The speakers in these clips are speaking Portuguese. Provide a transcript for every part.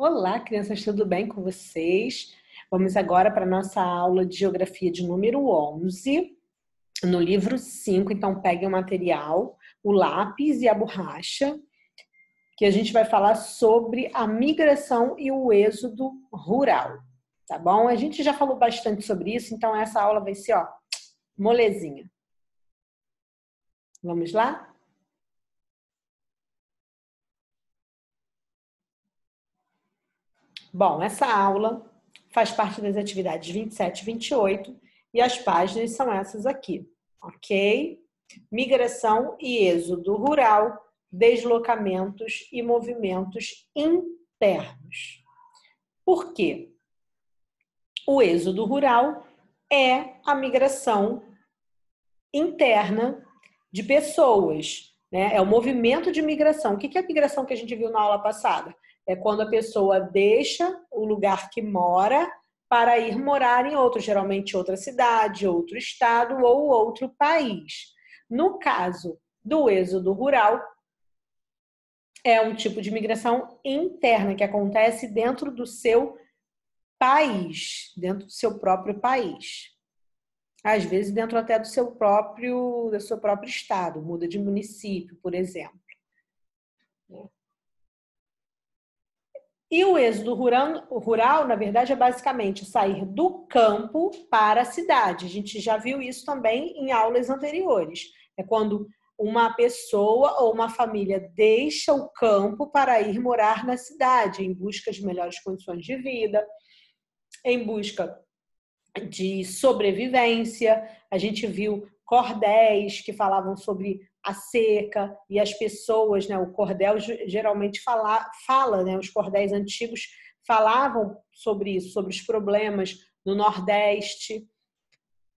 Olá, crianças, tudo bem com vocês? Vamos agora para a nossa aula de geografia de número 11, no livro 5. Então, peguem o material, o lápis e a borracha, que a gente vai falar sobre a migração e o êxodo rural, tá bom? A gente já falou bastante sobre isso, então essa aula vai ser, molezinha. Vamos lá? Bom, essa aula faz parte das atividades 27 e 28 e as páginas são essas aqui, ok? Migração e êxodo rural, deslocamentos e movimentos internos. Por quê? O êxodo rural é a migração interna de pessoas, né? É o movimento de migração. O que é a migração que a gente viu na aula passada? É quando a pessoa deixa o lugar que mora para ir morar em outro, geralmente outra cidade, outro estado ou outro país. No caso do êxodo rural, é um tipo de migração interna que acontece dentro do seu país, dentro do seu próprio país. Às vezes dentro até do seu próprio estado, muda de município, por exemplo. E o êxodo rural, na verdade, é basicamente sair do campo para a cidade. A gente já viu isso também em aulas anteriores. É quando uma pessoa ou uma família deixa o campo para ir morar na cidade, em busca de melhores condições de vida, em busca de sobrevivência. A gente viu cordéis que falavam sobre a seca e as pessoas, né? O cordel geralmente fala, né? Os cordéis antigos falavam sobre isso, sobre os problemas no Nordeste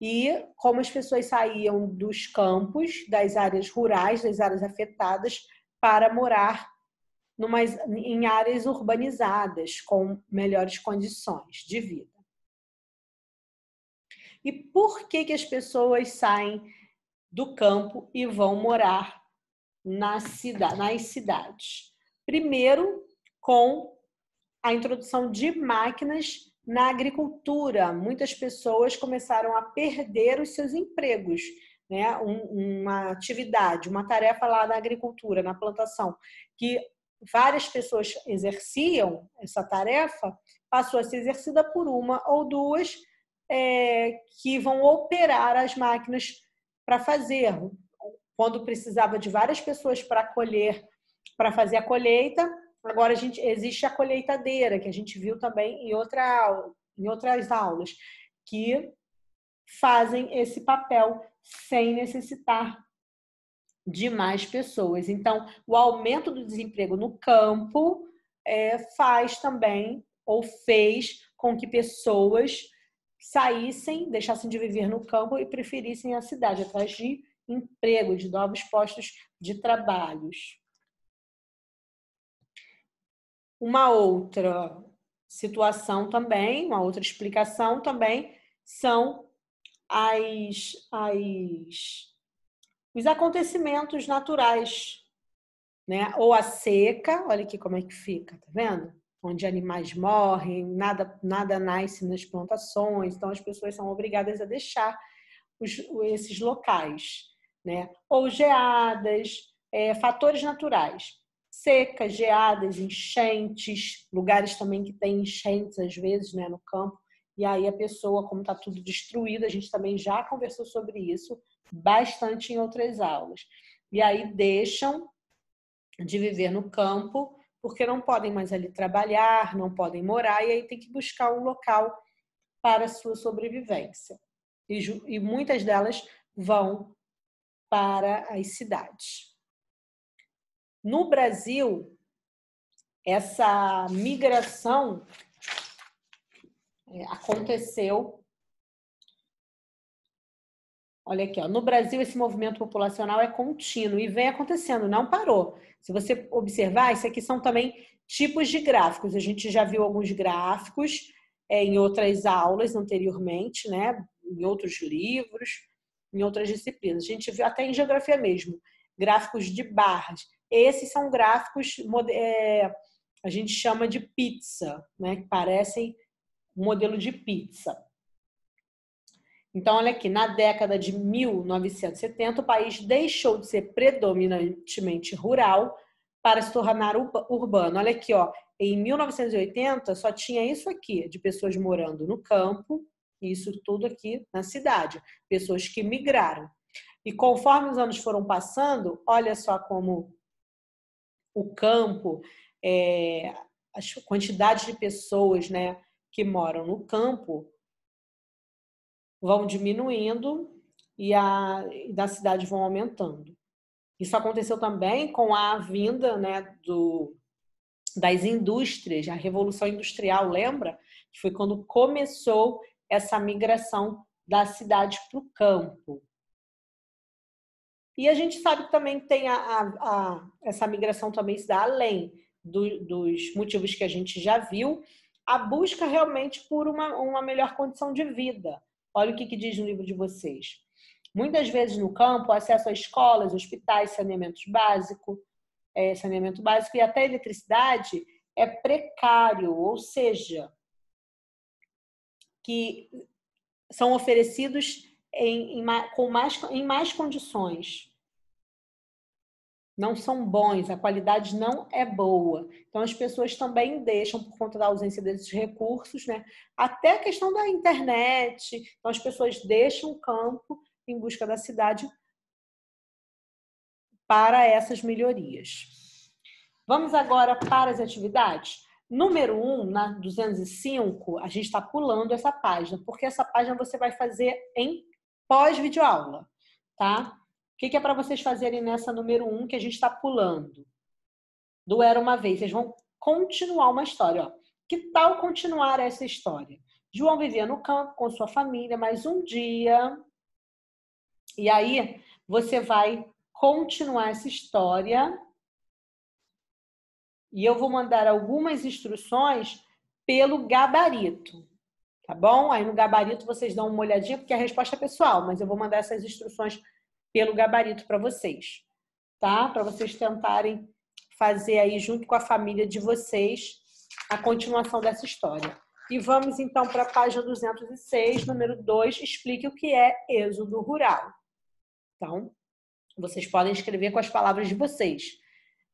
e como as pessoas saíam dos campos, das áreas rurais, das áreas afetadas, para morar em áreas urbanizadas com melhores condições de vida. E por que as pessoas saem do campo e vão morar nas cidades? Primeiro, com a introdução de máquinas na agricultura. Muitas pessoas começaram a perder os seus empregos, né? Uma atividade, uma tarefa lá na agricultura, na plantação, que várias pessoas exerciam essa tarefa, passou a ser exercida por uma ou duas que vão operar as máquinas para fazer. Quando precisava de várias pessoas para colher, para fazer a colheita, agora existe a colheitadeira, que a gente viu também em outras aulas, que fazem esse papel sem necessitar de mais pessoas. Então, o aumento do desemprego no campo faz também, ou fez com que pessoas deixassem de viver no campo e preferissem a cidade, atrás de emprego, de novos postos de trabalhos. Uma outra situação também, uma outra explicação também, são os acontecimentos naturais, né? Ou a seca, olha aqui como é que fica, tá vendo? Onde animais morrem, nada nasce nas plantações, então as pessoas são obrigadas a deixar esses locais, né? Ou geadas, fatores naturais, secas, geadas, enchentes, lugares também que tem enchentes às vezes, né, no campo, e aí a pessoa, como está tudo destruído, a gente também já conversou sobre isso bastante em outras aulas, e aí deixam de viver no campo, porque não podem mais ali trabalhar, não podem morar, e aí tem que buscar um local para a sua sobrevivência. E muitas delas vão para as cidades. No Brasil, essa migração aconteceu. Olha aqui, no Brasil esse movimento populacional é contínuo e vem acontecendo, não parou. Se você observar, isso aqui são também tipos de gráficos. A gente já viu alguns gráficos em outras aulas anteriormente, né? Em outros livros, em outras disciplinas. A gente viu até em geografia mesmo, gráficos de barras. Esses são gráficos a gente chama de pizza, né? Que parecem um modelo de pizza. Então, olha aqui, na década de 1970, o país deixou de ser predominantemente rural para se tornar urbano. Olha aqui, ó, em 1980 só tinha isso aqui, de pessoas morando no campo, isso tudo aqui na cidade, pessoas que migraram. E conforme os anos foram passando, olha só como o campo, a quantidade de pessoas, né, que moram no campo vão diminuindo e da cidade vão aumentando. Isso aconteceu também com a vinda, né, das indústrias, a Revolução Industrial, lembra? Que foi quando começou essa migração da cidade para o campo. E a gente sabe que também tem essa migração também se dá além dos motivos que a gente já viu, a busca realmente por uma melhor condição de vida. Olha o que diz no livro de vocês. Muitas vezes no campo, o acesso a escolas, hospitais, saneamento básico e até eletricidade é precário, ou seja, que são oferecidos em mais condições. Não são bons, a qualidade não é boa. Então, as pessoas também deixam, por conta da ausência desses recursos, né? Até a questão da internet. Então, as pessoas deixam o campo em busca da cidade para essas melhorias. Vamos agora para as atividades? Número 1, na 205, a gente está pulando essa página, porque essa página você vai fazer em pós-videoaula, tá? O que é para vocês fazerem nessa número 1 que a gente está pulando? Do Era Uma Vez. Vocês vão continuar uma história. Ó. Que tal continuar essa história? João vivia no campo com sua família, mas um dia... E aí, você vai continuar essa história e eu vou mandar algumas instruções pelo gabarito, tá bom? Aí no gabarito vocês dão uma olhadinha, porque a resposta é pessoal, mas eu vou mandar essas instruções pelo gabarito para vocês, tá? Para vocês tentarem fazer aí junto com a família de vocês a continuação dessa história. E vamos então para a página 206, número 2, explique o que é êxodo rural. Então, vocês podem escrever com as palavras de vocês.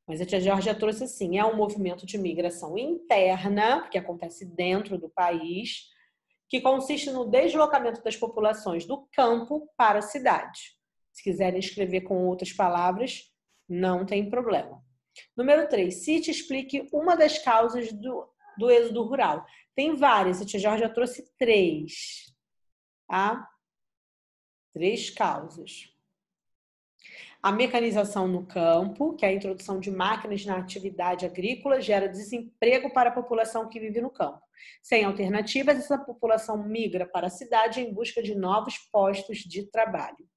Mas a tia Georgia trouxe assim, é um movimento de migração interna, que acontece dentro do país, que consiste no deslocamento das populações do campo para a cidade. Se quiserem escrever com outras palavras, não tem problema. Número 3, cite e explique uma das causas do êxodo rural. Tem várias, a tia Georgia trouxe 3. Tá? 3 causas. A mecanização no campo, que é a introdução de máquinas na atividade agrícola, gera desemprego para a população que vive no campo. Sem alternativas, essa população migra para a cidade em busca de novos postos de trabalho.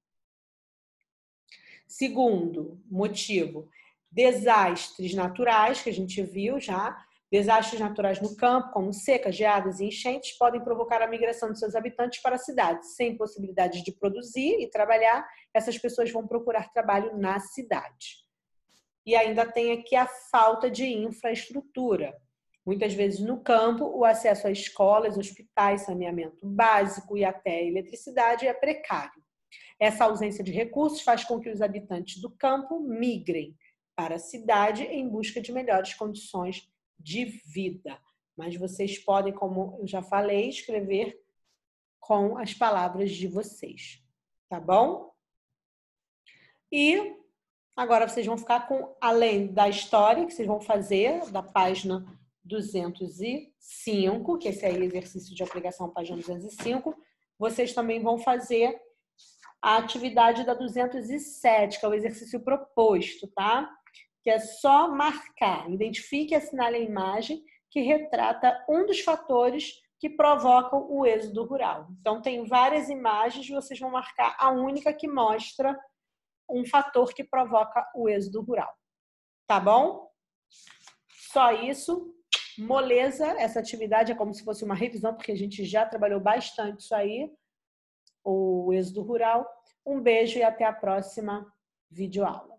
Segundo motivo, desastres naturais, que a gente viu já. Desastres naturais no campo, como secas, geadas e enchentes, podem provocar a migração de seus habitantes para a cidade. Sem possibilidade de produzir e trabalhar, essas pessoas vão procurar trabalho na cidade. E ainda tem aqui a falta de infraestrutura. Muitas vezes no campo, o acesso a escolas, hospitais, saneamento básico e até eletricidade é precário. Essa ausência de recursos faz com que os habitantes do campo migrem para a cidade em busca de melhores condições de vida. Mas vocês podem, como eu já falei, escrever com as palavras de vocês. Tá bom? E agora vocês vão ficar com, além da história que vocês vão fazer, da página 205, que esse aí é exercício de aplicação, página 205, vocês também vão fazer a atividade da 207, que é o exercício proposto, tá? Que é só marcar, identifique e assinale a imagem que retrata um dos fatores que provocam o êxodo rural. Então, tem várias imagens, vocês vão marcar a única que mostra um fator que provoca o êxodo rural. Tá bom? Só isso. Moleza, essa atividade é como se fosse uma revisão, porque a gente já trabalhou bastante isso aí, o êxodo rural. Um beijo e até a próxima videoaula.